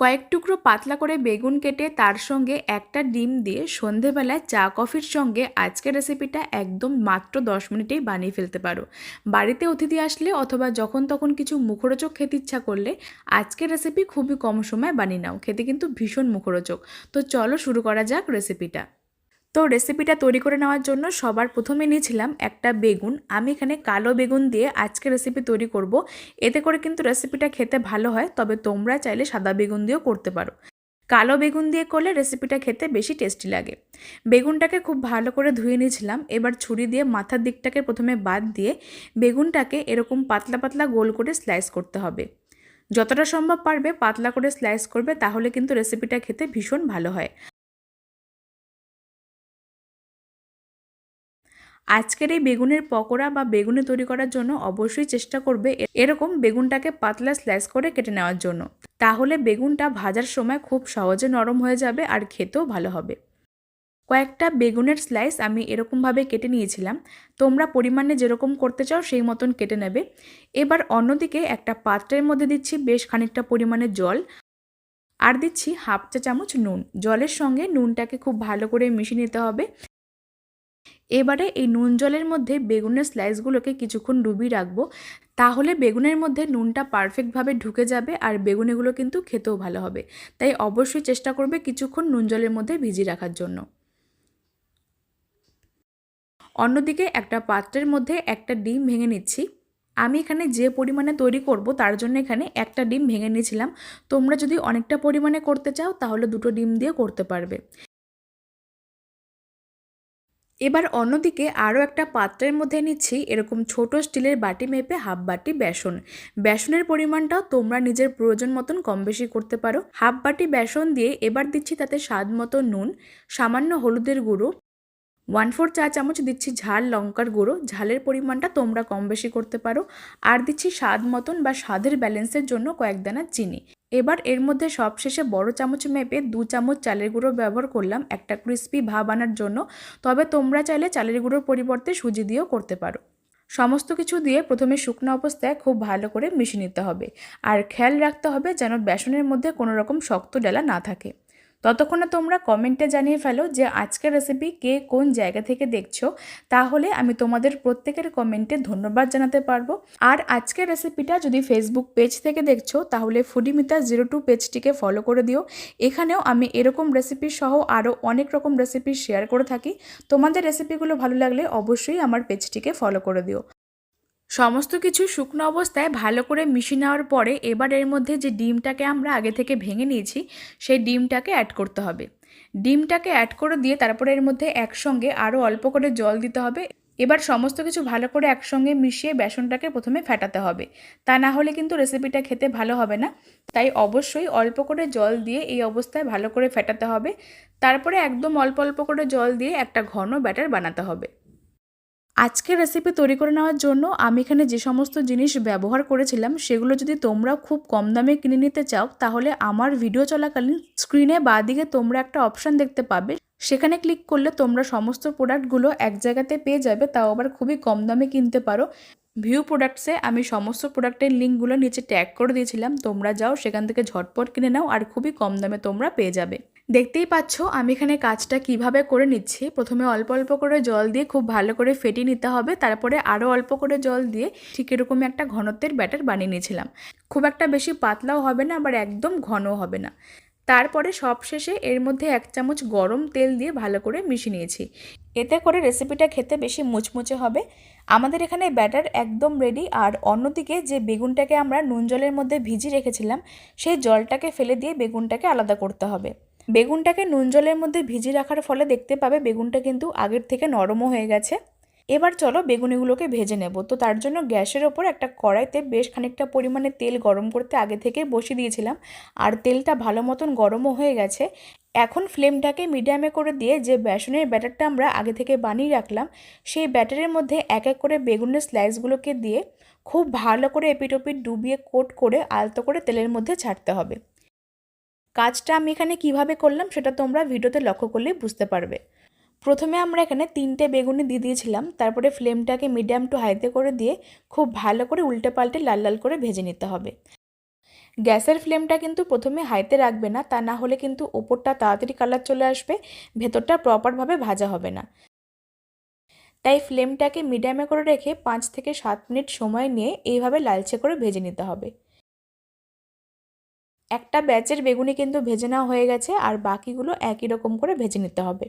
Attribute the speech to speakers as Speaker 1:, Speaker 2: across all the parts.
Speaker 1: কয়েক টুকরো পাতলা করে বেগুন কেটে তার সঙ্গে একটা ডিম দিয়ে সন্ধেবেলায় চা কফির সঙ্গে আজকের রেসিপিটা একদম মাত্র 10 মিনিটেই বানিয়ে ফেলতে পারো। বাড়িতে অতিথি আসলে অথবা যখন তখন কিছু মুখরোচক খেতে ইচ্ছা করলে আজকের রেসিপি খুবই কম সময় বানিয়ে নাও, খেতে কিন্তু ভীষণ মুখরোচক। তো চলো শুরু করা যাক রেসিপিটা। তো রেসিপিটা তৈরি করে নেওয়ার জন্য সবার প্রথমে নিয়েছিলাম একটা বেগুন। আমি এখানে কালো বেগুন দিয়ে আজকে রেসিপি তৈরি করব। এতে করে কিন্তু রেসিপিটা খেতে ভালো হয়, তবে তোমরা চাইলে সাদা বেগুন দিয়েও করতে পারো। কালো বেগুন দিয়ে করলে রেসিপিটা খেতে বেশি টেস্টি লাগে। বেগুনটাকে খুব ভালো করে ধুয়ে নিয়েছিলাম। এবার ছুরি দিয়ে মাথার দিকটাকে প্রথমে বাদ দিয়ে বেগুনটাকে এরকম পাতলা পাতলা গোল করে স্লাইস করতে হবে। যতটা সম্ভব পারবে পাতলা করে স্লাইস করবে, তাহলে কিন্তু রেসিপিটা খেতে ভীষণ ভালো হয়। আজকের এই বেগুনের পকোড়া বা বেগুনি তৈরি করার জন্য অবশ্যই চেষ্টা করবে এরকম বেগুনটাকে পাতলা স্লাইস করে কেটে নেওয়ার জন্য। তাহলে বেগুনটা ভাজার সময় খুব সহজে নরম হয়ে যাবে আর খেতেও ভালো হবে। কয়েকটা বেগুনের স্লাইস আমি এরকমভাবে কেটে নিয়েছিলাম। তোমরা পরিমাণে যেরকম করতে চাও সেই মতন কেটে নেবে। এবার অন্যদিকে একটা পাত্রের মধ্যে দিচ্ছি বেশ খানিকটা পরিমাণে জল, আর দিচ্ছি হাফ চা চামচ নুন। জলের সঙ্গে নুনটাকে খুব ভালো করে মিশিয়ে নিতে হবে। এবারে এই নুন জলের মধ্যে বেগুনের স্লাইসগুলোকে কিছুক্ষণ ডুবিয়ে রাখবো। তাহলে বেগুনের মধ্যে নুনটা পারফেক্টভাবে ঢুকে যাবে আর বেগুনিগুলো কিন্তু খেতেও ভালো হবে। তাই অবশ্যই চেষ্টা করবে কিছুক্ষণ নুন জলের মধ্যে ভিজিয়ে রাখার জন্য। অন্যদিকে একটা পাত্রের মধ্যে একটা ডিম ভেঙে নিচ্ছি। আমি এখানে যে পরিমাণে তৈরি করব তার জন্য এখানে একটা ডিম ভেঙে নিয়েছিলাম। তোমরা যদি অনেকটা পরিমাণে করতে চাও তাহলে দুটো ডিম দিয়ে করতে পারবে। এবার অন্যদিকে আরও একটা পাত্রের মধ্যে নিচ্ছি এরকম ছোট স্টিলের বাটি মেপে হাফ বাটি বেসন। বেসনের পরিমাণটাও তোমরা নিজের প্রয়োজন মতন কম বেশি করতে পারো। হাফ বাটি বেসন দিয়ে এবার দিচ্ছি তাতে স্বাদ মতো নুন, সামান্য হলুদের গুঁড়ো, 1/4 চা চামচ দিচ্ছি ঝাল লঙ্কার গুঁড়ো। ঝালের পরিমাণটা তোমরা কম বেশি করতে পারো। আর দিচ্ছি স্বাদ মতন বা স্বাদের ব্যালেন্সের জন্য কয়েক দানা চিনি। এবার এর মধ্যে সবশেষে বড় চামচ মেপে 2 চামচ চালের গুঁড়ো ব্যবহার করলাম একটা ক্রিস্পি ভাব আনার জন্য। তবে তোমরা চাইলে চালের গুঁড়োর পরিবর্তে সুজি দিয়েও করতে পারো। সমস্ত কিছু দিয়ে প্রথমে শুকনো অবস্থায় খুব ভালো করে মিশিয়ে নিতে হবে। আর খেয়াল রাখতে হবে যেন বেসনের মধ্যে কোনো রকম শক্ত ডেলা না থাকে। ততক্ষণে তোমরা কমেন্টে জানিয়ে ফেলো যে আজকের রেসিপি কে কোন জায়গা থেকে দেখছো, তাহলে আমি তোমাদের প্রত্যেকের কমেন্টে ধন্যবাদ জানাতে পারবো। আর আজকের রেসিপিটা যদি ফেসবুক পেজ থেকে দেখছো তাহলে ফুডিমিতা02 পেজটিকে ফলো করে দিও। এখানেও আমি এরকম রেসিপি সহ আরও অনেক রকম রেসিপি শেয়ার করে থাকি। তোমাদের রেসিপিগুলো ভালো লাগলে অবশ্যই আমার পেজটিকে ফলো করে দিও। সমস্ত কিছু শুকনো অবস্থায় ভালো করে মিশিয়ে নেওয়ার পরে এবার এর মধ্যে যে ডিমটাকে আমরা আগে থেকে ভেঙে নিয়েছি সেই ডিমটাকে অ্যাড করতে হবে। ডিমটাকে অ্যাড করে দিয়ে তারপরে এর মধ্যে একসঙ্গে আরও অল্প করে জল দিতে হবে। এবার সমস্ত কিছু ভালো করে একসঙ্গে মিশিয়ে বেসনটাকে প্রথমে ফেটাতে হবে, তা না হলে কিন্তু রেসিপিটা খেতে ভালো হবে না। তাই অবশ্যই অল্প করে জল দিয়ে এই অবস্থায় ভালো করে ফেটাতে হবে। তারপরে একদম অল্প অল্প করে জল দিয়ে একটা ঘন ব্যাটার বানাতে হবে। আজকের রেসিপি তৈরি করে নেওয়ার জন্য আমি এখানে যে সমস্ত জিনিস ব্যবহার করেছিলাম সেগুলো যদি তোমরা খুব কম দামে কিনে নিতে চাও তাহলে আমার ভিডিও চলাকালীন স্ক্রিনে বাঁদিকে তোমরা একটা অপশান দেখতে পাবে। সেখানে ক্লিক করলে তোমরা সমস্ত প্রোডাক্টগুলো এক জায়গাতে পেয়ে যাবে, তাও আবার খুবই কম দামে কিনতে পারো। ভিউ প্রোডাক্টসে আমি সমস্ত প্রোডাক্টের লিঙ্কগুলো নিচে ট্যাগ করে দিয়েছিলাম। তোমরা যাও সেখান থেকে ঝটপট কিনে নাও আর খুবই কম দামে তোমরা পেয়ে যাবে। দেখতেই পাচ্ছ আমি এখানে কাজটা কিভাবে করে নিচ্ছি। প্রথমে অল্প অল্প করে জল দিয়ে খুব ভালো করে ফেটিয়ে নিতে হবে। তারপরে আরও অল্প করে জল দিয়ে ঠিক এরকমই একটা ঘনত্বের ব্যাটার বানিয়ে নিয়েছিলাম। খুব একটা বেশি পাতলাও হবে না আবার একদম ঘনও হবে না। তারপরে সবশেষে এর মধ্যে 1 চামচ গরম তেল দিয়ে ভালো করে মিশিয়ে নিয়েছি। এতে করে রেসিপিটা খেতে বেশি মুচমুচে হবে। আমাদের এখানে ব্যাটার একদম রেডি। আর অন্যদিকে যে বেগুনটাকে আমরা নুন জলের মধ্যে ভিজিয়ে রেখেছিলাম সেই জলটাকে ফেলে দিয়ে বেগুনটাকে আলাদা করতে হবে। বেগুনটাকে নুন জলের মধ্যে ভিজিয়ে রাখার ফলে দেখতে পাবে বেগুনটা কিন্তু আগের থেকে নরমও হয়ে গেছে। এবার চলো বেগুনিগুলোকে ভেজে নেব। তো তার জন্য গ্যাসের ওপর একটা কড়াইতে বেশ খানিকটা পরিমাণে তেল গরম করতে আগে থেকে বসিয়ে দিয়েছিলাম। আর তেলটা ভালো মতন গরমও হয়ে গেছে। এখন ফ্লেমটাকে মিডিয়ামে করে দিয়ে যে বেসনের ব্যাটারটা আমরা আগে থেকে বানিয়ে রাখলাম সেই ব্যাটারের মধ্যে এক এক করে বেগুনের স্লাইসগুলোকে দিয়ে খুব ভালো করে এপিট ওপিট ডুবিয়ে কোট করে আলতো করে তেলের মধ্যে ছাড়তে হবে। কাজটা আমি এখানে কিভাবে করলাম সেটা তোমরা ভিডিওতে লক্ষ্য করলেই বুঝতে পারবে। প্রথমে আমরা এখানে 3টে বেগুনি দিয়ে দিয়েছিলাম। তারপরে ফ্লেমটাকে মিডিয়াম টু হাইতে করে দিয়ে খুব ভালো করে উল্টে পাল্টে লাল লাল করে ভেজে নিতে হবে। গ্যাসের ফ্লেমটা কিন্তু প্রথমে হাইতে রাখবে না, তা না হলে কিন্তু ওপরটা তাড়াতাড়ি কালার চলে আসবে, ভেতরটা প্রপারভাবে ভাজা হবে না। তাই ফ্লেমটাকে মিডিয়ামে করে রেখে 5 থেকে 7 মিনিট সময় নিয়ে এইভাবে লালচে করে ভেজে নিতে হবে। একটা ব্যাচের বেগুনি কিন্তু ভেজে নেওয়া হয়ে গেছে, আর বাকিগুলো একই রকম করে ভেজে নিতে হবে।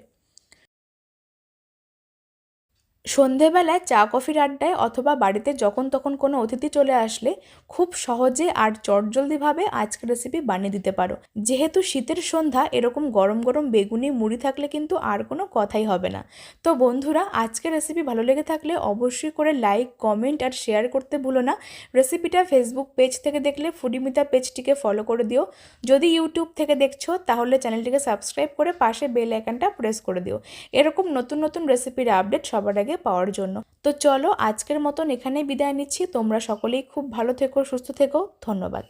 Speaker 1: সন্ধেবেলায় চা কফির আড্ডায় অথবা বাড়িতে যখন তখন কোনো অতিথি চলে আসলে খুব সহজে আর চটজলদিভাবে আজকের রেসিপি বানিয়ে দিতে পারো। যেহেতু শীতের সন্ধ্যা, এরকম গরম গরম বেগুনি মুড়ি থাকলে কিন্তু আর কোনো কথাই হবে না। তো বন্ধুরা, আজকের রেসিপি ভালো লেগে থাকলে অবশ্যই করে লাইক, কমেন্ট আর শেয়ার করতে ভুলো না। রেসিপিটা ফেসবুক পেজ থেকে দেখলে ফুডিমিতা পেজটিকে ফলো করে দিও। যদি ইউটিউব থেকে দেখছো তাহলে চ্যানেলটিকে সাবস্ক্রাইব করে পাশে বেল আইকনটা প্রেস করে দিও, এরকম নতুন নতুন রেসিপির আপডেট সবার আগে পাওয়ার জন্য। তো চলো, আজকের মতন এখানেই বিদায় নিচ্ছি। তোমরা সকলেই খুব ভালো থেকো, সুস্থ থেকো। ধন্যবাদ।